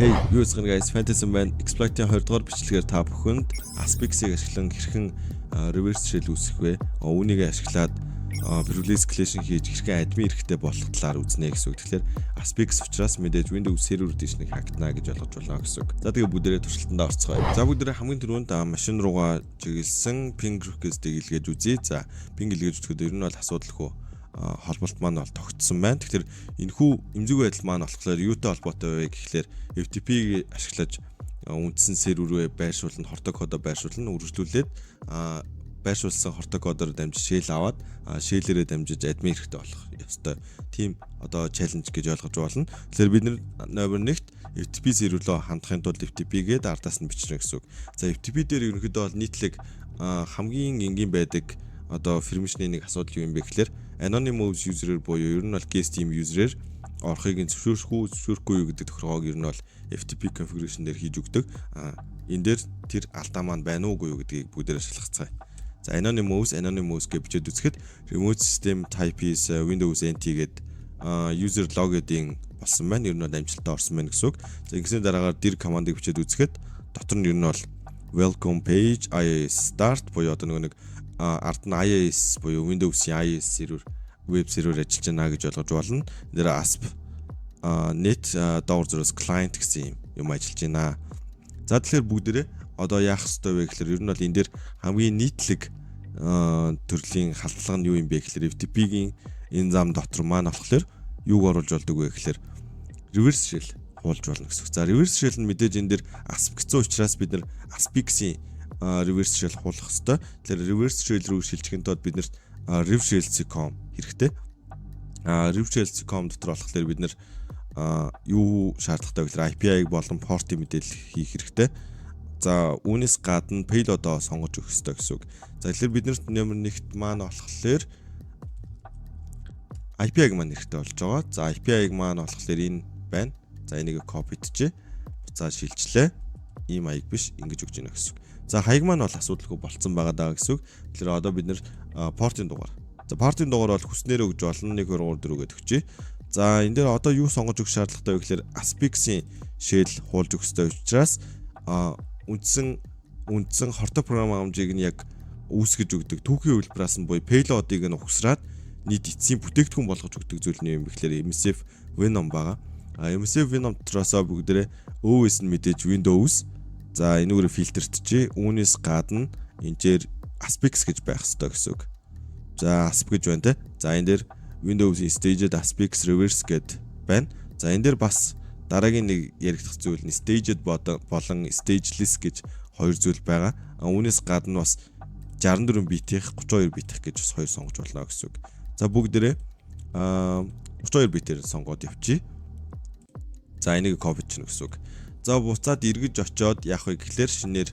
Hey, юу гэсэн guys, Fantasy Man Exploit-ийн 20 дугаар бичлэгээр та бүхэнд Aspix-ийг ашиглан хэрхэн reverse shell үүсгэх вэ? Үүнийг ашиглаад release escalation хийж хэрхэн admin эрэхтэй болох талаар үзнэ гэсэн үг. Тэгэхээр Aspix учраас мэдээж Windows Server Edition-ыг хактана гэж ойлгож байна гэсэн үг. За тэгээ бүгдээрээ туршилтандаа орцгоё. За бүгдээрээ хамгийн түрүүнд машин руугаа чиглэсэн ping request-ийг илгээж үзье. За ping илгээж үзэхэд ер нь бол асуудалгүй холболт маань бол тогтсон байна. Тэгэхээр энэхүү эмзэг байдал маань болохоор юутай холбоотой вэ гэхлээр FTP-г ашиглаж үндсэн серверээ байршуулна, хортой кодоо байршуулна, үргэлжлүүлээд байршуулсан хортой кодоор дамжиж shell аваад shell-ээрээ дамжиж admin хэрэгтэй болох ёстой. Тим одоо challenge гэж ойлгож болно. Тэгэхээр бид номер 1-т FTP серверлөө хандахын тулд FTP-гээд ардаас нь бичнэ гэсэн үг. За FTP дээр ерөнхийдөө бол нийтлэг хамгийн энгийн байдаг одоо permission-ийн нэг асуудал юу юм бэ гэхлээр anonymous user-ээр буюу ер нь бол guest team user-ээр орохыг зөвшөөрөхгүй юу гэдэг тохиргоог ер нь бол FTP configuration дээр хийж өгдөг. Энэ дээр тэр алдаа маань байна уугүй юу гэдгийг бүгдээрээ шалгацгаая. За anonymous гэж бичээд үзэхэд remote system type is Windows NT гэдэг user login болсон байна. Ер нь бол амжилттай орсон байна гэсэн үг. За ингэсний дараагаар dir command-ыг бичээд үзэхэд дотор нь ер нь бол welcome page IIS start буюу одоо нэг ард нь IIS буюу Windows-ийн IIS сервер веб сервер ажиллаж байна гэж ойлгож болно. Нэр ASP net doors client гэсэн юм ажиллаж байна. За тэгэхээр бүгдээрээ одоо яах ёстой вэ гэхээр ер нь бол энэ дээр хамгийн нийтлэг төрлийн халдлага нь юу юм бэ гэхээр FTP-гийн энэ зам дотор маань болохоор юуг оруулж болдог вэ гэхээр reverse shell хуулж болно гэсэн үг. За reverse shell нь мэдээж энэ дээр ASP гэсэн учраас бид нар Aspix-ийн reverse shell хуулах ёстой. Тэгэхээр reverse shell рүү шилжихийн тулд бид нарт revshell.com хэрэгтэй. Revshell.com дотор болохоор бид нар юу шаардлагатай вэ гэхээр API-г болон port-ийн мэдээлэл хийх хэрэгтэй. За үүнээс гадна payload-оо сонгож өгөх ёстой гэсэн үг. За тэгэхээр бид нарт номер 1-т маань болохоор API-г маань хэрэгтэй болж байгаа. За API-г маань болохоор энэ байна. За энийг copy-тжээ. Буцаад шилжлээ. Ийм маяг биш ингэж өгч гинэ гэсэн үг. За хаяг маань бол асуудалгүй болцсон байгаа даа гэсэн үг. Тэгэхээр одоо бид нэр port-ийн дугаар. За port-ийн дугаар бол хүснээр өгж болно 1 2 3 4 гэдээ өгчээ. За энэ дээр одоо юу сонгож өгөх шаардлагатай вэ гэхээр Aspix-ийн shell хуулж өгөх ёстой учраас үндсэн хортой програм хангамжийг нь яг үүсгэж өгдөг түүхийн хувилбараас нь буюу payload-ыг нь ухсраад нийт эцсийн бүтээгдэхүүн болгож өгдөг зүйл нь юм гэхлээр MSF Venom байгаа. MSF Venom дотроос бүгдээрээ OS нь мэдээж Windows. За энүүгээр фильтртжээ. Үүнээс гадна энээр Aspix гэж байх ёстой гэсэн үг. За ASP гэж байна те. За энэ дээр Windows-ийн staged Aspix reverse гэд байна. За энэ дээр бас дараагийн нэг яригдах зүйл нь staged болон stageless гэж хоёр зүйл байгаа. Үүнээс гадна бас 64 битих 32 битих гэж бас хоёр сонгож болно гэсэн үг. За бүгдээрээ 32 битээр сонгоод явчих. За энийг copy чинь гэсэн үг. За буцаад эргэж очиод яах вэ гэхлээр шинээр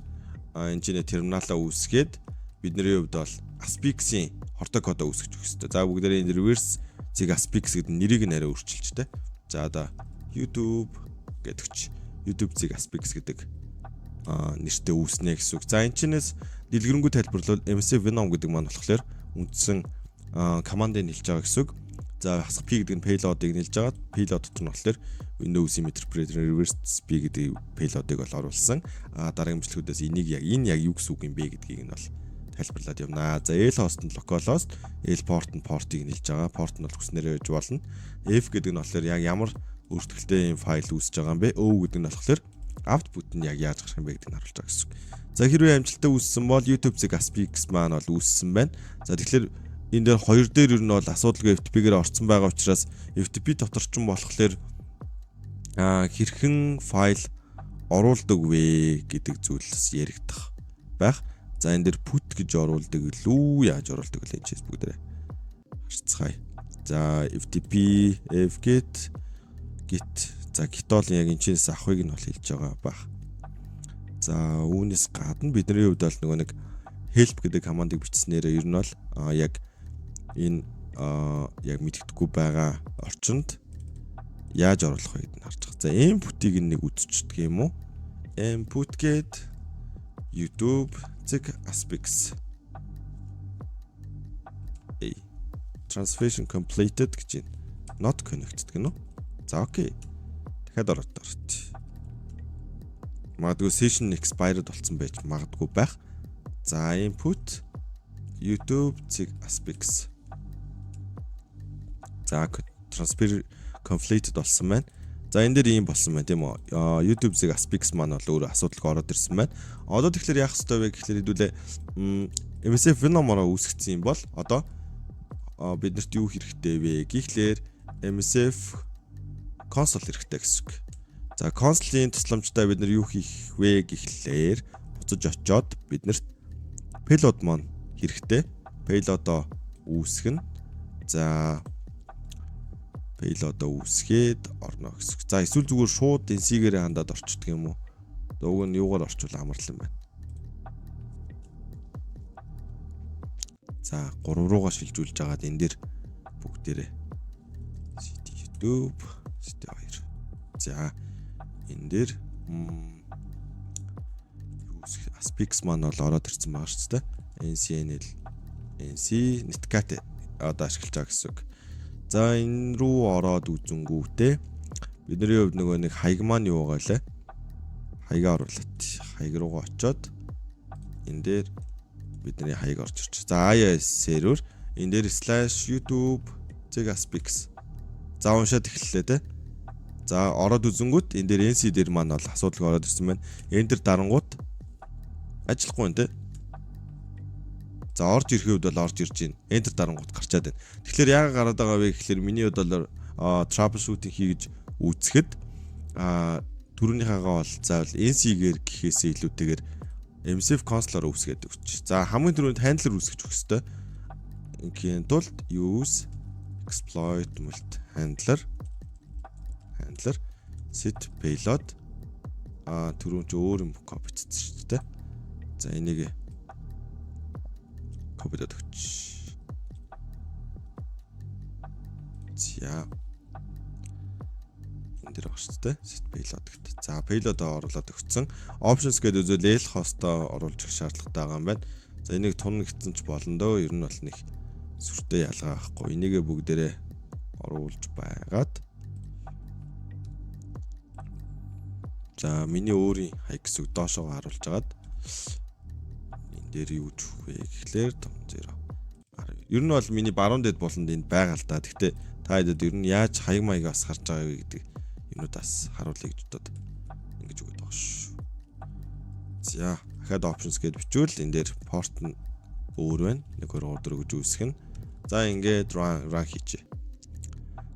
энэ терминалаа үүсгээд бидний хувьд бол Aspix-ийн хортой кодоо үүсгэж өгөх хэрэгтэй. За бүгдээрээ энэ reverse зэг Aspix гэдэг нэрийг нь арай өөрчилж тэ. За одоо YouTube гэдэгч YouTube зэг Aspix гэдэг нэртэй үүснэ гэсэн үг. За энэ чинээс дэлгэрэнгүй тайлбарлал MSF Venom гэдэг маань болохоор үндсэн командыг нэлж байгаа гэсэн үг. За P гэдэг нь payload-ыг нэлж байгаа. Payload дотор нь болохоор Windows Interpreter reverse P гэдэг payload-ыг бол оруулсан. Дараагийн бичлэгүүдээс энэ яг юу гэсэн үг юм бэ гэдгийг нь бол тайлбарлаад явнаа. За L host нь localhost, L port нь port-ыг нэлж байгаа. Port нь бол хүснээрээ байж болно. F гэдэг нь болохоор яг ямар өөрчлөлттэй юм файл үүсэж байгаа юм бэ? O гэдэг нь болохоор output нь яг яаж гарах юм бэ гэдгийг харуулж байгаа гэсэн үг. За хэрвээ амжилттай үүссэн бол YouTube зэг Aspix маань бол үүссэн байна. За тэгэхээр энэ дээр хоёр дээр ер нь бол асуудалгүй FTP-гээр орцсон байгаа учраас FTP дотор ч болохоор хэрхэн файл оруулдаг вэ гэдэг зүйлс яригдах байх. За энэ дээр put гэж оруулдаг лүү яаж оруулдаг вэ энэ бүгдээрээ харцгаая. За FTP fget git за git бол яг энэ чинээс авахыг нь бол хэлж байгаа байх. За үүнээс гадна бидний хувьд бол нөгөө нэг help гэдэг командыг бичснээр ер нь бол яг энэ яг мэддэхгүй байгаа орчинд яаж оруулах вэ гэдгийг харж байгаа. За input-ийг нэг үзчихдэг юм уу? Input гээд YouTube зэг Aspix. Translation completed гэж байна. Not connected гэнэ үү? За окей. Дахиад ороод. магадгүй session expired болсон байж магадгүй байх. За input YouTube zig aspix. За transfer conflicted болсон байна. За энэ дээр ийм болсон байна тийм үү. YouTube zig aspix маань бол өөр асуудалгүй ороод ирсэн байна. Одоо тэгэхээр яах ёстой вэ гэхлээр хэдүүлээ MSF Venom-ороо үүсгэсэн юм бол одоо биднэрт юу хэрэгтэй вэ гэхлээр MSF console хэрэгтэй гэсэн үг. За console-ийн тусламжтай бид нар юу хийх вэ гэхлээр буцаж очиод биднэрт payload маань хэрэгтэй. Payload-оо үүсгэн. За payload-оо үүсгээд орно гэсэн үг. За эсвэл зүгээр шууд NC-гээр хандаад орчдөг юм уу? Уг нь юугаар орчвол амарлан байна. За 3 руугаа шилжүүлж агаад энэ дээр бүгдээрээ YouTube CD2. За энэ дээр Aspix маань бол ороод ирсэн байгаа шүү дээ. NCNL NC Netcat одоо ашиглаж байгаа гэсэн үг. За энэ рүү ороод үзэнгүүтээ бидний хувьд нөгөө нэг хаяг маань юу байгаа лээ? Хаягаа оруулаад хаяг руугаа очиод энэ дээр бидний хаяг орж ирчих. За IIS server энэ дээр /YouTube zig aspix. За уншаад эхэллээ те. За ороод үзэнгүүт энэ дээр NC дээр маань бол асуудал ороод ирсэн байна. Enter дарангууд ажиллахгүй юм те. За орж ирэх үед бол орж ирж байна. Enter дарангууд гарчаад байна. Тэгэхээр яагаад гараад байгаа вэ гэхэлэр миний бодлоор troubleshooting хийж үзэхэд түрүүнийхээгаа бол заавал NC-гээр гэхээсээ илүүтэйгээр MSF console-оор үүсгээд өгч. За хамгийн түрүүнд handler үүсгэж өгөх ёстой. Ингийн тулд use exploit multi handler set payload түрүүн ч өөр юм копицсэн шүү дээ. За энийг копидод өгч. За энэ дээр байгаа шүү дээ. Set payload гэдэг. За payload-оо оруулаад өгсөн. Options гэдэг үзвэл L host-оо оруулж өгөх шаардлагатай байгаа юм байна. За энийг тун гэсэн ч болно дөө. Ер нь бол нэг сүртэй ялгаа байхгүй. Энийгээ бүгдээрээ оруулж байгаад. За миний өөрийн хаяг гэсэг доошоо харуулж агаад энэ дээр юу ч вэ гэхлээр том 0. Ер нь бол миний баруун дэд болонд энд байгаа л да. Гэхдээ та хэдэд ер нь яаж хаяг маягаас харж байгаа вэ гэдэг юмудаас харуулъя гэж бодоод ингэж өгöd байгаа шүү. За дахиад options гэж бичвэл энэ дээр port нь өөр байна. 1 2 3 4 гэж үүсгэн. За ингээд run хийчихье.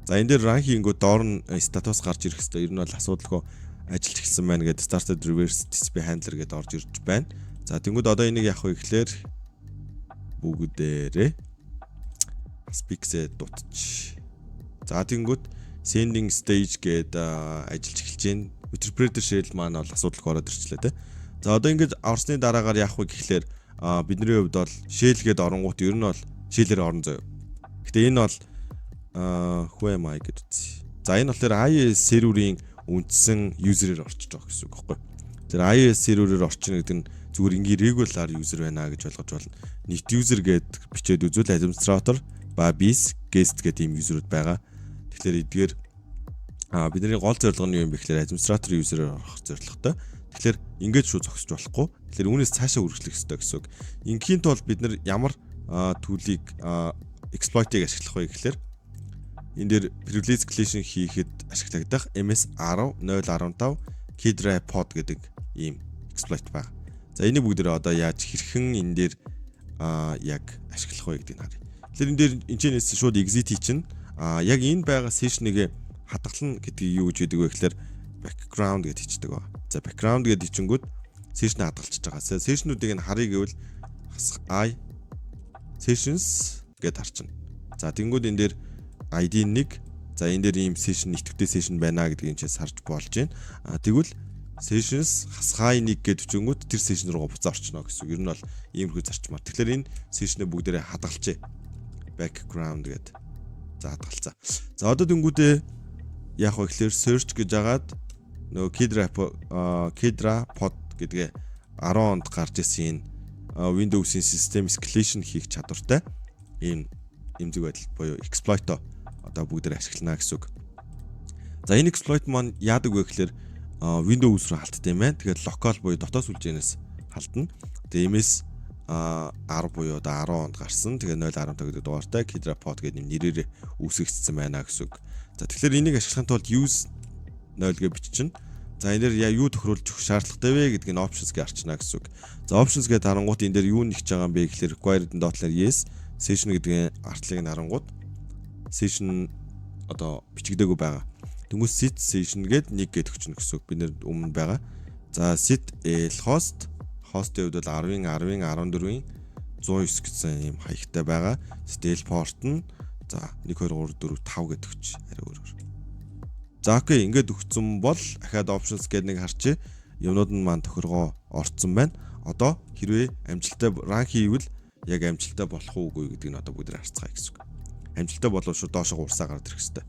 За энэ дээр run хийнгүү доор нь статус гарч ирэх хэвээр ер нь бол асуудалгүй ажиллаж эхэлсэн байна гэдэг started reverse display handler гэдээ орж ирж байна. За тэнгууд одоо энийг яах вэ гэхлээр бүгдээрээ Aspix-ээ дутчих. За тэнгууд sending stage гэдээ ажиллаж эхэлж байна. Interpreter shell маань бол асуудалгүй ороод ирчлээ те. За одоо ингэж орсны дараагаар яах вэ гэхлээр бидний хувьд бол shell гээд оронгууд ер нь бол shell-ээр орон заяа. Гэтэ энэ бол who am I гэдэг үгүй. За энэ болохоор IIS server-ийн үндсэн user-ээр орчиж байгаа гэсэн үг байхгүй. Тэр IIS server-ээр орчно гэдэг нь зүгээр ингийн regular user байна гэж ойлгож байна. Нийт user гэд бичээд үзвэл administrator ба bis guest гэдэг ийм user-уд байгаа. Тэгэхээр эдгээр бидний гол зорилго нь юу юм бэ гэхээр administrator user-ээр орох зорилготой. Тэгэхээр ингэж шууд зогсож болохгүй. Тэгэхээр үүнээс цаашаа үргэлжлэх ёстой гэсэн үг. Ингийн тулд бид нар ямар төлийг exploit-ийг ашиглах вэ гэхээр энэ дээр privilege escalation хийхэд ашиглагдах MS10.0.15 Kidra pod гэдэг ийм exploit байна. За энийг бүгдээрээ одоо яаж хэрхэн энэ дээр яг ашиглах вэ гэдгийг харъя. Тэгэхээр энэ дээр энэчнээс шууд exit чинь яг энэ байгаа session-ыг хадгална гэдгийг юу гэж хэлдэг вэ гэхээр background гэж хэлдэг ба. За background гэдэг хичэнгүүд session хадгалчихж байгаа. Session-уудыг нь харъя гэвэл I sessions гэдээ харчна. За тэнгууд энэ дээр ID 1 за энэ дээр ийм session нэгтгэвтэй session байна гэдгийг ч харж болж байна. Тэгвэл sessions хасгай 1 гэж үчингүүд тэр session руугаа буцаа орчно гэсэн үг. Ер нь бол иймэрхүү зарчмаар. Тэгэхээр энэ session-ыг бүгдээрээ хадгалчээ. Background гэдэг. За хадгалцаа. За одоо тэнгүүдээ яах вэ гэхээр search гэж агаад нөгөө Kidra pod гэдгээ 10 онд гарч ирсэн Windows-ийн system escalation хийх чадвартай ийм эмзэг байдал буюу exploit одоо бүгдээр ашиглана гэсэн үг. За энэ exploit маань яадаг вэ гэхээр Windows руу халттай юм байна. Тэгээд local буюу дотоод сүлжээнээс халтна. Тэгээд MS 10 буюу одоо 10 онд гарсан. Тэгээд 0.15 гэдэг дугаартай KidraPod гэдэг нэрээр үүсгэгдсэн байна гэсэн үг. За тэгэхээр энийг ашиглахын тулд use 0 гэж биччихнэ. За энэ дээр юу тохируулж өгөх шаардлагатай вэ гэдгийг options гэж арчна гэсэн үг. За options гэдэг харангуут энэ дээр юу нэгж байгаа юм бэ гэхээр required dot-лаар yes, session гэдэг артлыг нь харангуут session одоо бичигдээгүй байгаа. Тэнгүүс set session гээд 1 гээд өгчнө гэсэн үг. Бид нэр өмнө байгаа. За set host host-ийн хувьд бол 10-ын 10-ын 14-ийн 109 гэсэн юм хаягтай байгаа. Set port нь за 1 2 3 4 5 гээд өгч арай өөрөөр. За окей, ингээд өгсөн бол ахаад options гэдэг нэг харчээ. Юмнууд нь маань тохиргоо орцсон байна. Одоо хэрвээ амжилттай run хийвэл яг амжилттай болох уугүй гэдгийг нь одоо бүгд харцгаая гэсэн үг. Амжилттай болов шууд доошоо урсаа гараад ирэх хэрэгтэй.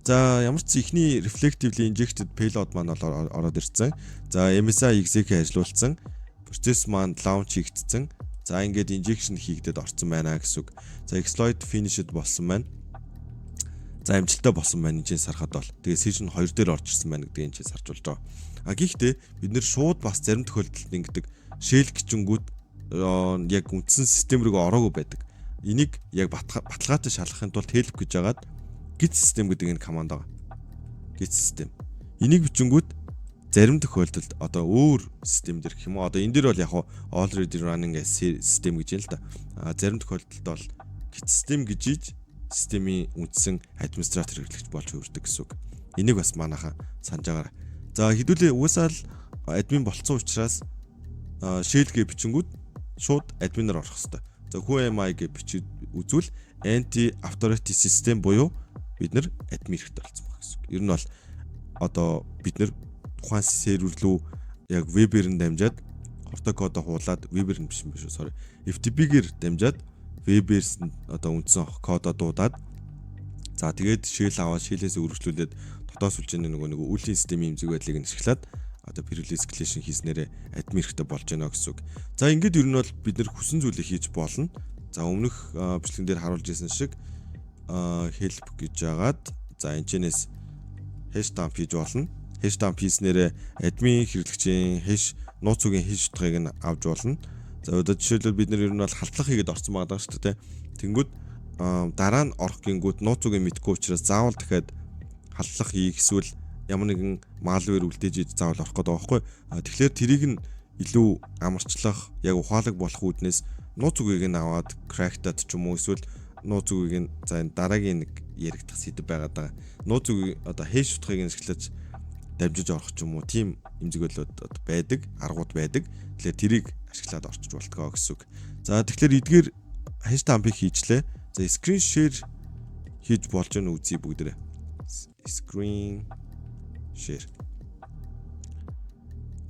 За ямар ч ихний reflectively injected payload маань бол ороод ирсэн. За MSI exec ажилуулсан. Процесс маань launch хийгдсэн. За ингээд injection хийгдээд орсон байна гэсэн үг. За exploit finished болсон байна. За амжилттай болсон байна энэ сарахад бол. Тэгээ session 2 дээр орж ирсэн байна гэдгийг энэ сарж болж байгаа. А гэхдээ бид нэр шууд бас зарим тохиолдолд ингэдэг shell гिचэнгүүд яг үндсэн систем рүү ороогүй байдаг. Энийг яг баталгаатай шалгахын тулд help гэж жагаад git system гэдэг энэ команд байгаа. Git system. Энийг бичингүүд зарим тохиолдолд одоо өөр систем дэр гэх юм уу. Одоо энэ дэр бол яг already running system гэж юм л да. Зарим тохиолдолд бол git system гэж ийж системийн үндсэн администратор хэрэглэгч болж хөвөрдөг гэсэн үг. Энийг бас манайхан санаж байгаарай. За хэдүүлээ уусаал админ болцсон учраас shell гэ бичингүүд шууд админаар орох хэрэгтэй. За who am I гэ бичиж үзвэл anti authority system буюу бид нар админ хэрэгтэй болсон байна гэсэн үг. Ер нь бол одоо бид нар тухайн сервер рүү яг вебээр нь дамжаад хортой кодоо хуулаад вебээр нь биш юм биш үү sorry. FTP-гээр дамжаад вебээс одоо үндсэн кодоо дуудаад за тэгээд shell аваад shell-ээс өргөжлүүлээд дотоод сүлжээний нэг үлийн системийн эмзэг байдлыг нь ашиглаад одоо privilege escalation хийснээрээ админ хэрэгтэй болж байна гэсэн үг. За ингээд ер нь бол бид нэр хүсэн зүйлийг хийж болно. За өмнөх бичлэгэн дээр харуулж ирсэн шиг help гэж жагаад за энэчнээс hash dump хийж болно. Hash dump хийснээрээ админ хэрэглэгчийн hash нууц үгийн hash утгыг нь авч болно. За одоо жишээлбэл бид нэр ер нь бол халтлах хийгээд орсон байгаа шүү дээ. Тэнгүүд дараа нь орох гингүүд нууц үгийн мэдгүй учраас заавал дахиад халтлах хийх эсвэл ямар нэгэн malware үлдээж заавал орох гэдэг байгаа байхгүй. Тэгэхээр тэрийг нь илүү амарчлах, яг ухаалаг болох үүднээс нууц үгийг нь аваад crack-тад ч юм уу эсвэл нууц үгийг нь за энэ дараагийн нэг яригдах сэдв байгаад байгаа. Нууц үгийг одоо hash утгыг нь ашиглаж дамжиж орох ч юм уу тийм эмзэгөлүүд байдаг, аргууд байдаг. Тэгэхээр тэрийг ашиглаад орчиж болтгоо гэсэн үг. За тэгэхээр эдгээр hash dump-ыг хийжлээ. За screen share хийж болж гэнэ үзье бүгдээрээ. Screen share.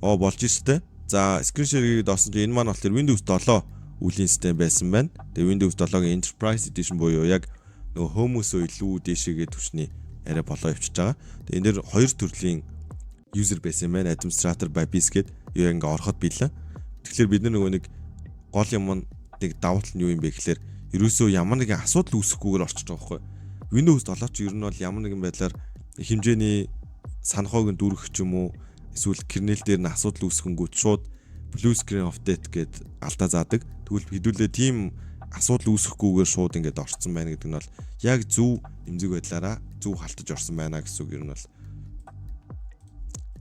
Болж штэ. За screen share-ийг доосон чинь энэ маань болохоор Windows 7 үлийн систем байсан байна. Тэгээ Windows 7-гийн Enterprise Edition буюу яг нөгөө Home-өөсөө илүү дээшээгээ түвшний арай болоо явчихж байгаа. Тэгээ энэ дэр хоёр төрлийн user байсан юм байна. Administrator by BIS гэдэг юу ингээ ороход билээ. Тэгэхээр бид нөгөө нэг гол юм нэг давуу тал нь юу юм бэ гэхээр ерөөсөө ямар нэгэн асуудал үүсэхгүйгээр орчиж байгаа байхгүй. Windows 7 ч ер нь бол ямар нэгэн байдлаар хэмжээний санахыг нь дүүргэх ч юм уу эсвэл kernel дээр нь асуудал үүсгэнгүүт шууд blue screen update гэд алдаа заадаг. Тэгвэл хэдүүлээ тийм асуудал үүсэхгүйгээр шууд ингээд орцсон байна гэдэг нь бол яг зөв эмзэг байдлаараа зөв халтаж орсон байна гэсэн үг юм бол.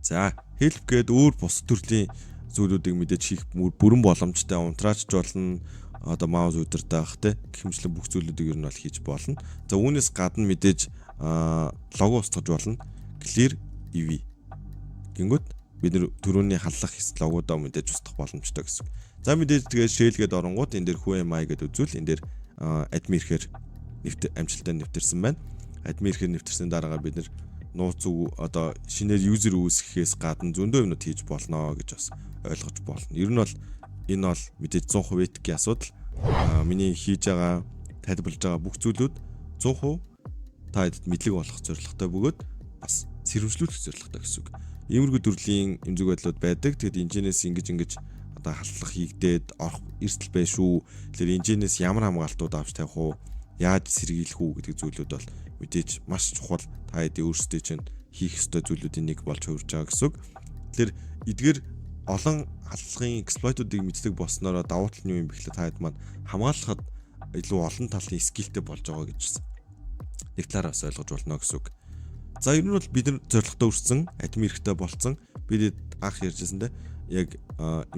За help гээд өөр бус төрлийн зүйлүүдийг мэдээж хийх бүрэн боломжтой унтраач болно. Одоо маус удирдах те гихмчлэн бүх зүйлүүдийг ер нь бол хийж болно. За үүнээс гадна мэдээж лого устгаж болно. Clear EV. Гингүүд бид нэр түрүүний халлах логодоо мэдээж устгах боломжтой гэсэн. За мэдээж тэгээ shell гээд оронгууд энэ дээр who am I гэдэг үзвэл энэ дээр admin ихээр амжилттай нэвтэрсэн байна. Admin ихээр нэвтэрсэн дараагаар бид нэр нууц үг одоо шинээр user үүсгэхээс гадна зөндөө юмнууд хийж болно гэж бас ойлгож болно. Ер нь бол энэ бол мэдээж 100% этикийн асуудал. Миний хийж байгаа тайлбарлаж байгаа бүх зүйлүүд 100% та хэдэд мэдлэг болох зорилготой бөгөөд бас сэрэмжлүүлэх зорилготой гэсэн үг. Иймэрхүү төрлийн эмзэг байдлууд байдаг. Тэгэд инженеэс ингэж одоо халтлах хийгдээд орох эрсдэл bay шүү. Тэгэхээр инженеэс ямар хамгаалтууд авч тавих уу? Яаж сэргийлэх үү гэдэг зүйлүүд бол мэдээж маш чухал. Та хэдийн өөрсдөө чинь хийх ёстой зүйлүүдийн нэг болж хувирж байгаа гэсэн үг. Тэгэхээр эдгээр олон халдлагын эксплойтуудыг мэддэг болсноор давуу тал нь юу юм бэ гэхлээр та хэд маань хамгаалахад илүү олон талын скиллтэй болж байгаа гэж байна. Нэг талаараа бас ойлгож болно гэсэн үг. За ер нь бол бид нар зорилготой өрсөн, админ эрэхтэй болцсон. Бид анх ярьжсэндээ яг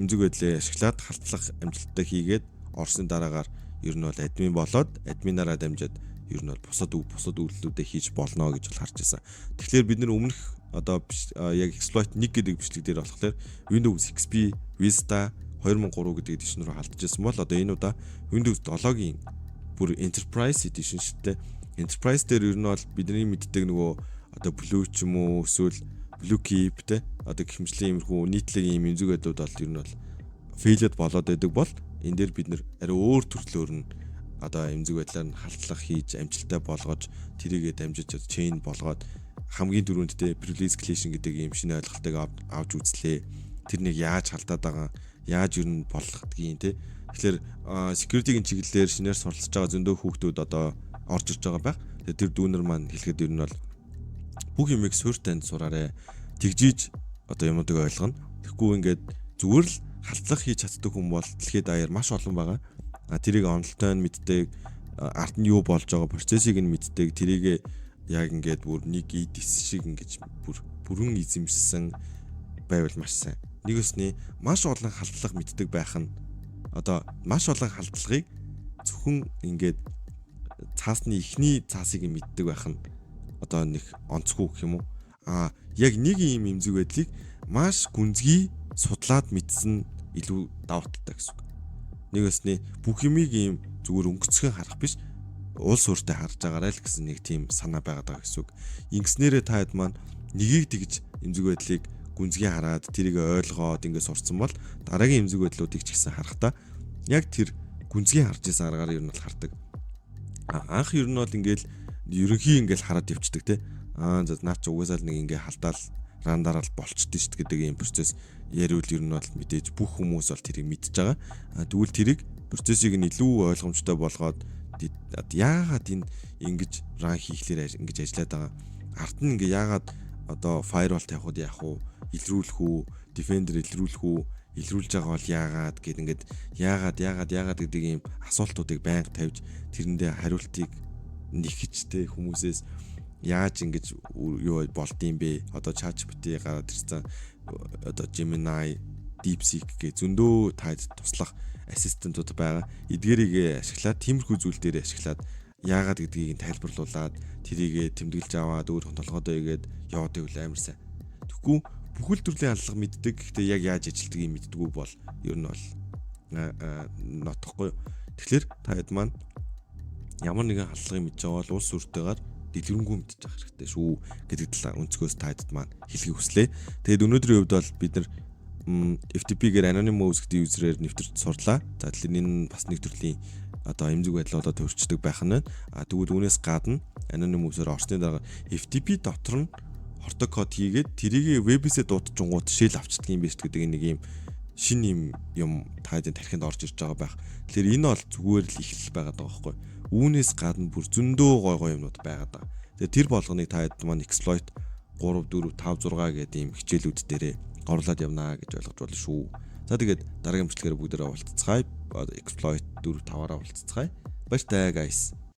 эмзэг байдлыг ашиглаад халдлах амжилттай хийгээд орсны дараагаар ер нь бол админ болоод админаараа дамжаад ер нь бол бусад үйлдэлүүдээ хийж болно гэж бол харж байсан. Тэгэхээр бид нар өмнөх одоо яг exploit 1 гэдэг бичлэг дээр болохоор Windows XP, Vista 2003 гэдэг edition руу халдж байсан бол одоо энэ удаа Windows 7-гийн бүр Enterprise edition шигтэй. Enterprise дээр ер нь бол бидний мэддэг нөгөө одоо Blue ч юм уу эсвэл Blue Keep те одоо гихмжлийн иймэрхүү нийтлэг ийм эмзэг байдлууд бол ер нь бол failed болоод байдаг бол энэ дээр бид нэр арай өөр төрлөөр нь одоо эмзэг байдлаар нь халдлах хийж амжилттай болгож тэрийгээ дамжиж chain болгоод хамгийн дөрөнд те privilege escalation гэдэг ийм шинэ ойлголтыг авч үзлээ. Тэр нэг яаж халдаад байгаа, яаж ер нь болгодгийг те. Тэгэхээр security-гийн чиглэлээр шинээр суралцж байгаа зөндөө хүүхдүүд одоо орж ирж байгаа байх. Тэгээ тэр дүүнер маань хэлэхэд ер нь бол бүх юмыг суурьтанд сураарэ. Тэгжиж одоо юмудыг ойлгоно. Тэгэхгүй ингээд зүгээр л халдлах хийж чаддаг хүн бол дэлхийд даяар маш олон байгаа. Тэрийг онолтой нь мэддэг, ард нь юу болж байгаа процессыг нь мэддэг, тэрийг яг ингээд бүр нэг эдис шиг ингээд бүрэн эзэмшсэн байвал маш сайн. Нэг өсний маш олон халдлага мэддэг байх нь одоо маш олон халдлагыг зөвхөн ингээд цаасны ихний цаасыг мэддэг байх нь одоо нэг онцгүй гэх юм уу? Яг нэг юм эмзэг байдлыг маш гүнзгий судлаад мэдсэн илүү давуу талтай гэсэн үг. Нэг өсний бүх юмыг ийм зүгээр өнгөцгөн харах биш, уул суурьтай харж байгаарай л гэсэн нэг тийм санаа байгаад байгаа гэсэн үг. Ингэснээрээ та хэд маань нёгийг тэгж эмзэг байдлыг гүнзгий хараад тэрийг ойлгоод ингээд сурцсан бол дараагийн эмзэг байдлуудыг ч гэсэн харахтаа яг тэр гүнзгий харж исэн аргаар ер нь бол хардаг. Анх ер нь бол ингээд ерөнхий ингээд хараад явцдаг те. Наа ч угаасаа л нэг ингээд халдаал рандараа л болчихдээ шүү гэдэг ийм процесс яриул ер нь бол мэдээж бүх хүмүүс бол тэрийг мэдж байгаа. Тэгвэл тэрийг процессыг нь илүү ойлгомжтой болгоод яагаад энэ ингэж ран хийхлээр ингэж ажиллаад байгаа. Арт нь ингээ яагаад одоо firewall тавихад яах вэ? Илрүүлэх үү, defender илрүүлэх үү, илрүүлж байгаа бол яагаад гэд ингээд яагаад гэдэг ийм асуултуудыг байнга тавьж тэрэндээ хариултыг нэхчтэй хүмүүсээс яаж ингэж юу болд юм бэ? Одоо ChatGPT гараад ирсэн одоо Gemini, DeepSeek гэх зөндөө таад туслах ассистентууд байгаа. Эдгээрийг ашиглаад тиймэрхүү зүйл дээр ашиглаад яагаад гэдгийг тайлбарлуулад тэрийг тэмдэглэж аваад өөр толгойдоо игээд яваадаг үл амар сайн. Тэгэхгүй бүхэл төрлийн халдлага мэддэг. Гэхдээ яг яаж ажилтдгийг мэддэггүй бол ер нь бол нотхгүй. Тэгэхээр та хэд маань ямар нэгэн халдлагыг мэдж байгаа бол улс сүртэйгээр дэлгэрэнгүй мэдчих хэрэгтэй шүү гэдэг талаар өнцгөөс та хэд маань хэлхийг хүслээ. Тэгэд өнөөдрийн хувьд бол бид нар FTP-гээр anonymous гэдэг юзерээр нэвтэрч сурлаа. За тэгэхээр энэ бас нэг төрлийн одоо эмзэг байдлуудад төрчдөг байх нь байна. Тэгвэл үүнээс гадна anonymous-оор орсны дараа FTP дотор нь хортой код хийгээд тэрийг вебээсээ дуудчихгонгууд шил авчдаг юм биш гэдэг нэг юм шин юм таадын тархинд орж ирж байгаа байх. Тэгэхээр энэ бол зүгээр л ихлэл байгаад байгаа байхгүй. Үүнээс гадна бүр зөндөө гой юмнууд байгаад байгаа. Тэгэхээр тэр болгоныг таад маань exploit 3 4 5 6 гэдэг ийм хичээлүүд дээрээ орлоод явнаа гэж ойлгож байна шүү. За тэгээд дараагийн бичлэгээр бүгдээрээ уулзцгаая. Exploit 4 5-аараа уулзцгаая. Баяртай guys.